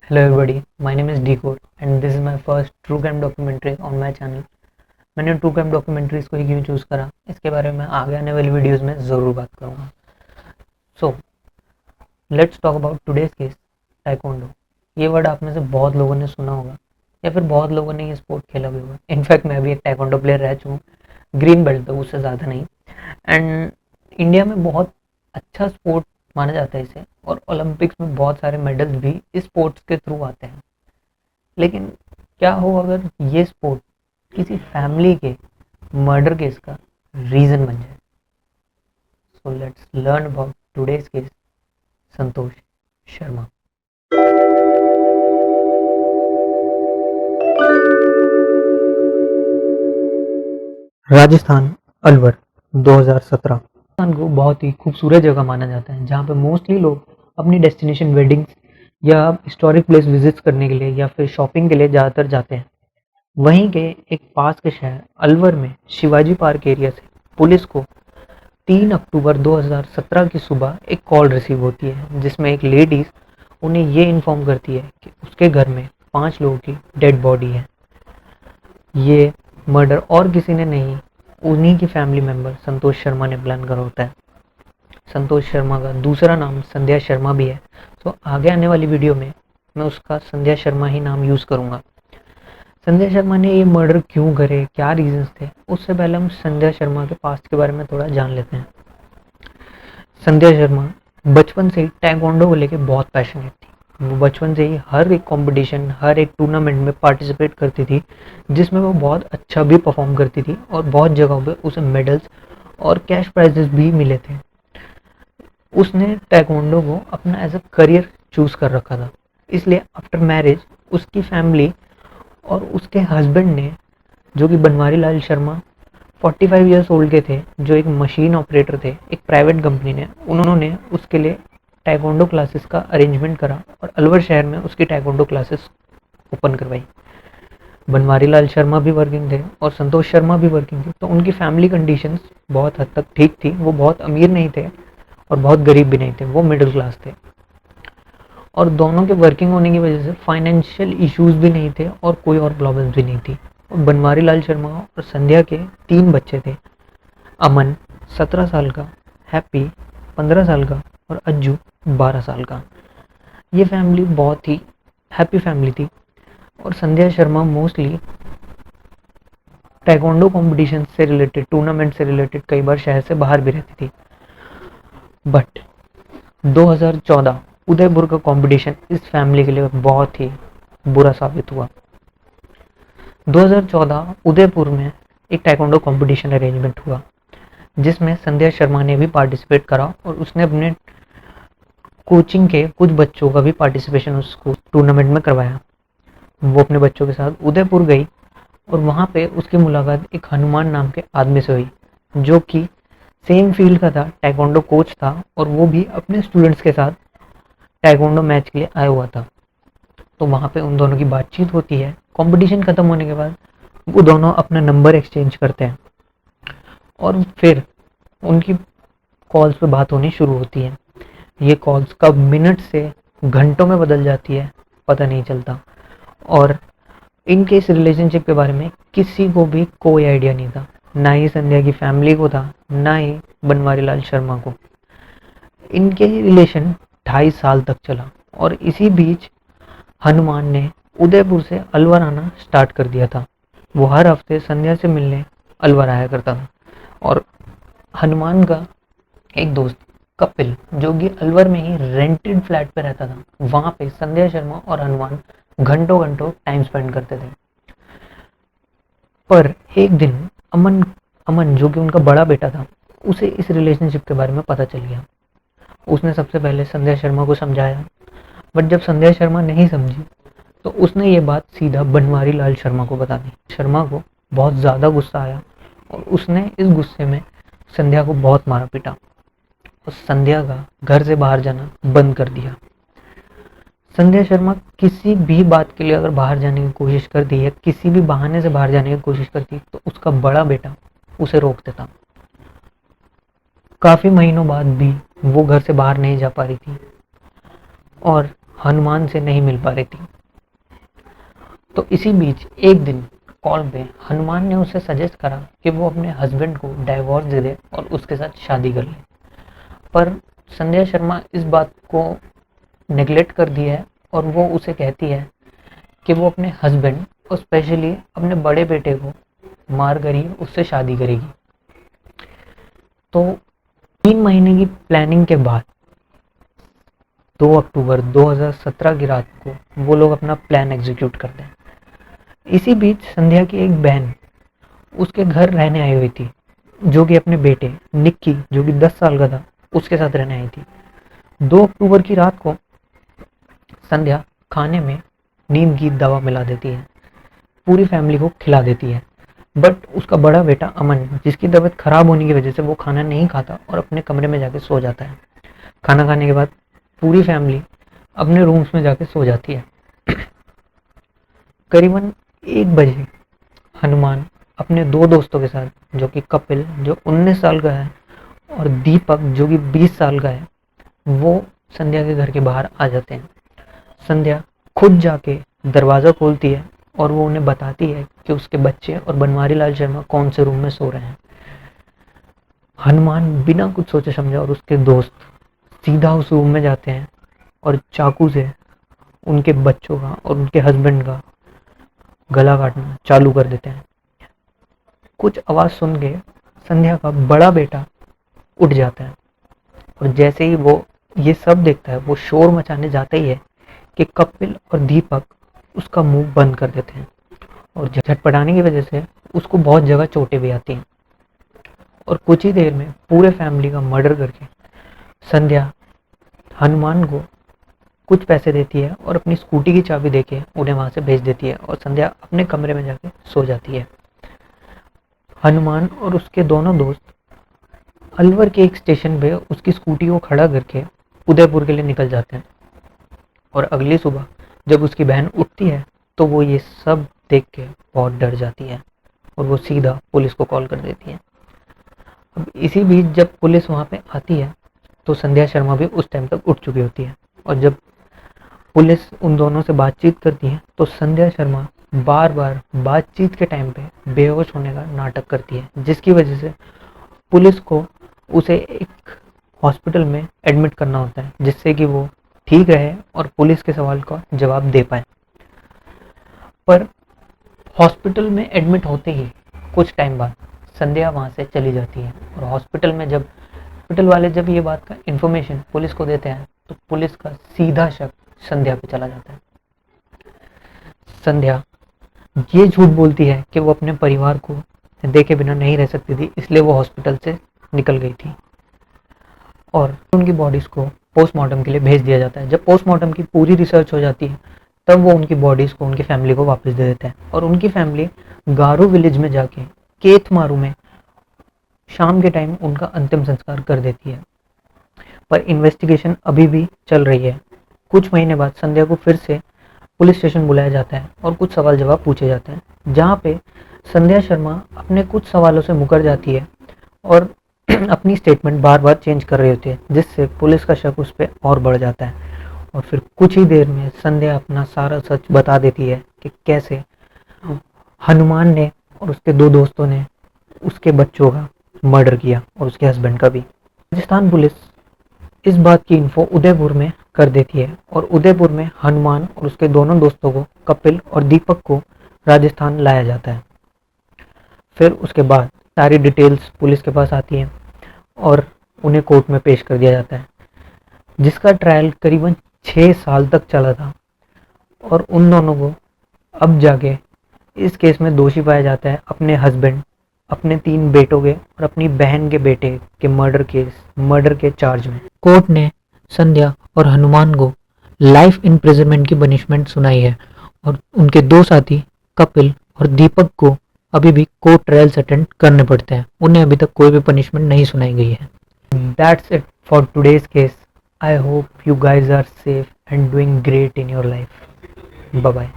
Hello everybody, my name is Decode and this is my first true crime documentary on my channel। मैंने true crime documentaries को ही क्यों choose करा, इसके बारे में आगे आने वाली वीडियोस में ज़रूर बात करूँगा। So let's talk about today's case, taekwondo. ये वर्ड आप में से बहुत लोगों ने सुना होगा या फिर बहुत लोगों ने ये स्पोर्ट खेला भी होगा। इनफैक्ट मैं भी एक टाइकोंडो प्लेयर रह चुका हूँ, ग्रीन बेल्ट तक, उससे ज़्यादा नहीं। एंड इंडिया में बहुत अच्छा स्पोर्ट माना जाता है इसे, और ओलंपिक्स में बहुत सारे मेडल्स भी इस स्पोर्ट्स के थ्रू आते हैं। लेकिन क्या हो अगर ये स्पोर्ट किसी फैमिली के मर्डर केस का रीजन बन जाए। So let's learn about today's case, Santosh Sharma. Rajasthan, Alwar, 2017। Rajasthan को बहुत ही खूबसूरत जगह माना जाता है, जहाँ पे मोस्टली लोग अपनी डेस्टिनेशन वेडिंग्स या हिस्टोरिक प्लेस विजिट्स करने के लिए या फिर शॉपिंग के लिए ज़्यादातर जाते हैं। वहीं के एक पास के शहर अलवर में शिवाजी पार्क एरिया से पुलिस को 3 अक्टूबर 2017 की सुबह एक कॉल रिसीव होती है, जिसमें एक लेडीज उन्हें ये इन्फॉर्म करती है कि उसके घर में 5 लोगों की डेड बॉडी है। ये मर्डर और किसी ने नहीं, उन्हीं की फैमिली मेंबर संतोष शर्मा ने प्लान करा होता है। संतोष शर्मा का दूसरा नाम संध्या शर्मा भी है, तो आगे आने वाली वीडियो में मैं उसका संध्या शर्मा ही नाम यूज़ करूँगा। संध्या शर्मा ने ये मर्डर क्यों करे, क्या रीजंस थे, उससे पहले हम संध्या शर्मा के पास्ट के बारे में थोड़ा जान लेते हैं। संध्या शर्मा बचपन से ही टाइकोंडो को लेके बहुत पैशनेट थी। वो बचपन से ही हर एक कंपटीशन, हर एक टूर्नामेंट में पार्टिसिपेट करती थी, जिसमें वो बहुत अच्छा भी परफॉर्म करती थी और बहुत जगहों पे उसे मेडल्स और कैश प्राइजेस भी मिले थे। उसने टाइकोंडो को अपना एज अ करियर चूज कर रखा था, इसलिए आफ्टर मैरिज उसकी फैमिली और उसके हस्बैंड ने, जो कि बनवारी लाल शर्मा 45 ईयर्स ओल्ड के थे, जो एक मशीन ऑपरेटर थे एक प्राइवेट कंपनी ने, उन्होंने उसके लिए टाइकोंडो क्लासेस का अरेंजमेंट करा और अलवर शहर में उसकी टाइकोंडो क्लासेस ओपन करवाई। बनवारी लाल शर्मा भी वर्किंग थे और संतोष शर्मा भी वर्किंग थे, तो उनकी फैमिली कंडीशंस बहुत हद तक ठीक थी। वो बहुत अमीर नहीं थे और बहुत गरीब भी नहीं थे, वो मिडिल क्लास थे। और दोनों के वर्किंग होने की वजह से फाइनेंशियल इश्यूज भी नहीं थे और कोई और प्रॉब्लम्स भी नहीं थी। और बनवारी लाल शर्मा और संध्या के 3 बच्चे थे, अमन 17 साल का, हैप्पी 15 साल का और अज्जू 12 साल का। ये फैमिली बहुत ही हैप्पी फैमिली थी और संध्या शर्मा मोस्टली टाइकोंडो कॉम्पिटिशन से रिलेटेड, टूर्नामेंट से रिलेटेड कई बार शहर से बाहर भी रहती थी। बट 2014 उदयपुर का कंपटीशन इस फैमिली के लिए बहुत ही बुरा साबित हुआ। 2014 उदयपुर में एक टाइकोंडो कंपटीशन अरेंजमेंट हुआ, जिसमें संध्या शर्मा ने भी पार्टिसिपेट करा और उसने अपने कोचिंग के कुछ बच्चों का भी पार्टिसिपेशन उसको टूर्नामेंट में करवाया। वो अपने बच्चों के साथ उदयपुर गई और वहाँ पे उसकी मुलाकात एक हनुमान नाम के आदमी से हुई, जो कि सेम फील्ड का था, टाइकोंडो कोच था और वो भी अपने स्टूडेंट्स के साथ टाइकोंडो मैच के लिए आया हुआ था। तो वहाँ पे उन दोनों की बातचीत होती है। कंपटीशन खत्म होने के बाद वो दोनों अपना नंबर एक्सचेंज करते हैं और फिर उनकी कॉल्स पे बात होनी शुरू होती है। ये कॉल्स कब मिनट से घंटों में बदल जाती है पता नहीं चलता, और इनके इस रिलेशनशिप के बारे में किसी को भी कोई आइडिया नहीं था, ना ही संध्या की फैमिली को था, ना ही बनवारी लाल शर्मा को। इनके रिलेशन 2.5 साल तक चला और इसी बीच हनुमान ने उदयपुर से अलवर आना स्टार्ट कर दिया था। वो हर हफ्ते संध्या से मिलने अलवर आया करता था और हनुमान का एक दोस्त कपिल, जो कि अलवर में ही रेंटेड फ्लैट पे रहता था, वहां पे संध्या शर्मा और हनुमान घंटों घंटों टाइम स्पेंड करते थे। पर एक दिन अमन अमन जो कि उनका बड़ा बेटा था, उसे इस रिलेशनशिप के बारे में पता चल गया। उसने सबसे पहले संध्या शर्मा को समझाया, बट जब संध्या शर्मा नहीं समझी तो उसने ये बात सीधा बनवारी लाल शर्मा को बता दी। शर्मा को बहुत ज़्यादा गुस्सा आया और उसने इस गुस्से में संध्या को बहुत मारा पीटा और संध्या का घर से बाहर जाना बंद कर दिया। संध्या शर्मा किसी भी बात के लिए अगर बाहर जाने की कोशिश करती है, किसी भी बहाने से बाहर जाने की कोशिश करती, तो उसका बड़ा बेटा उसे रोक देता। काफ़ी महीनों बाद भी वो घर से बाहर नहीं जा पा रही थी और हनुमान से नहीं मिल पा रही थी। तो इसी बीच एक दिन कॉल पे हनुमान ने उसे सजेस्ट करा कि वो अपने हस्बैंड को डाइवोर्स दे दे और उसके साथ शादी कर ले। पर संध्या शर्मा इस बात को नेग्लेक्ट कर दिया है और वो उसे कहती है कि वो अपने हस्बैंड और स्पेशली अपने बड़े बेटे को मार कर ही उससे शादी करेगी। तो 3 महीने की प्लानिंग के बाद 2 अक्टूबर 2017 की रात को वो लोग अपना प्लान एग्जीक्यूट करते हैं। इसी बीच संध्या की एक बहन उसके घर रहने आई हुई थी, जो कि अपने बेटे निक्की, जो कि 10 साल का था, उसके साथ रहने आई थी। 2 अक्टूबर की रात को संध्या खाने में नींद की दवा मिला देती है, पूरी फैमिली को खिला देती है। बट उसका बड़ा बेटा अमन, जिसकी तबीयत खराब होने की वजह से वो खाना नहीं खाता और अपने कमरे में जाके सो जाता है। खाना खाने के बाद पूरी फैमिली अपने रूम्स में जाके सो जाती है। करीबन 1 बजे हनुमान अपने 2 दोस्तों के साथ, जो कि कपिल जो 19 साल का है और दीपक जो कि 20 साल का है, वो संध्या के घर के बाहर आ जाते हैं। संध्या खुद जाके दरवाज़ा खोलती है और वो उन्हें बताती है कि उसके बच्चे और बनवारी लाल शर्मा कौन से रूम में सो रहे हैं। हनुमान बिना कुछ सोचे समझे और उसके दोस्त सीधा उस रूम में जाते हैं और चाकू से उनके बच्चों का और उनके हस्बैंड का गला काटना चालू कर देते हैं। कुछ आवाज़ सुन के संध्या का बड़ा बेटा उठ जाता है और जैसे ही वो ये सब देखता है, वो शोर मचाने जाता ही है कि कपिल और दीपक उसका मुंह बंद कर देते हैं और झटपटाने की वजह से उसको बहुत जगह चोटें भी आती हैं। और कुछ ही देर में पूरे फैमिली का मर्डर करके संध्या हनुमान को कुछ पैसे देती है और अपनी स्कूटी की चाबी देके उन्हें वहां से भेज देती है और संध्या अपने कमरे में जाके सो जाती है। हनुमान और उसके दोनों दोस्त अलवर के एक स्टेशन पे उसकी स्कूटी को खड़ा करके उदयपुर के लिए निकल जाते हैं। और अगली सुबह जब उसकी बहन उठती है तो वो ये सब देख के बहुत डर जाती है और वो सीधा पुलिस को कॉल कर देती है। अब इसी बीच जब पुलिस वहाँ पे आती है तो संध्या शर्मा भी उस टाइम तक उठ चुकी होती है और जब पुलिस उन दोनों से बातचीत करती है तो संध्या शर्मा बार बार बातचीत के टाइम पे बेहोश होने का नाटक करती है, जिसकी वजह से पुलिस को उसे एक हॉस्पिटल में एडमिट करना होता है, जिससे कि वो ठीक रहे और पुलिस के सवाल का जवाब दे पाए। पर हॉस्पिटल में एडमिट होते ही कुछ टाइम बाद संध्या वहां से चली जाती है और हॉस्पिटल में जब हॉस्पिटल वाले जब ये बात का इन्फॉर्मेशन पुलिस को देते हैं तो पुलिस का सीधा शक संध्या पे चला जाता है। संध्या ये झूठ बोलती है कि वो अपने परिवार को देखे बिना नहीं रह सकती थी, इसलिए वो हॉस्पिटल से निकल गई थी और उनकी बॉडीज को पोस्टमार्टम के लिए भेज दिया जाता है। जब पोस्टमार्टम की पूरी रिसर्च हो जाती है तब वो उनकी बॉडीज को उनकी फैमिली को वापस दे देते हैं और उनकी फैमिली गारू विलेज में जाके केथमारू में शाम के टाइम उनका अंतिम संस्कार कर देती है। पर इन्वेस्टिगेशन अभी भी चल रही है। कुछ महीने बाद संध्या को फिर से पुलिस स्टेशन बुलाया जाता है और कुछ सवाल जवाब पूछे जाते हैं, जहाँ पे संध्या शर्मा अपने कुछ सवालों से मुकर जाती है और अपनी स्टेटमेंट बार बार चेंज कर रही होती है, जिससे पुलिस का शक उस पर और बढ़ जाता है। और फिर कुछ ही देर में संध्या अपना सारा सच बता देती है कि कैसे हनुमान ने और उसके 2 दोस्तों ने उसके बच्चों का मर्डर किया और उसके हस्बैंड का भी। राजस्थान पुलिस इस बात की इन्फो उदयपुर में कर देती है और उदयपुर में हनुमान और उसके दोनों दोस्तों को, कपिल और दीपक को राजस्थान लाया जाता है। फिर उसके बाद सारी डिटेल्स पुलिस के पास आती हैं और उन्हें कोर्ट में पेश कर दिया जाता है, जिसका ट्रायल करीबन 6 साल तक चला था और उन दोनों को अब जाके इस केस में दोषी पाया जाता है अपने हस्बैंड, अपने 3 बेटों के और अपनी बहन के बेटे के मर्डर के चार्ज में। कोर्ट ने संध्या और हनुमान को लाइफ इम्प्रिजनमेंट की पनिशमेंट सुनाई है और उनके 2 साथी कपिल और दीपक को अभी भी कोर्ट ट्रायल्स अटेंड करने पड़ते हैं। उन्हें अभी तक कोई भी पनिशमेंट नहीं सुनाई गई है। That's it for today's case. I hope you guys are safe and doing great in your life. Bye bye.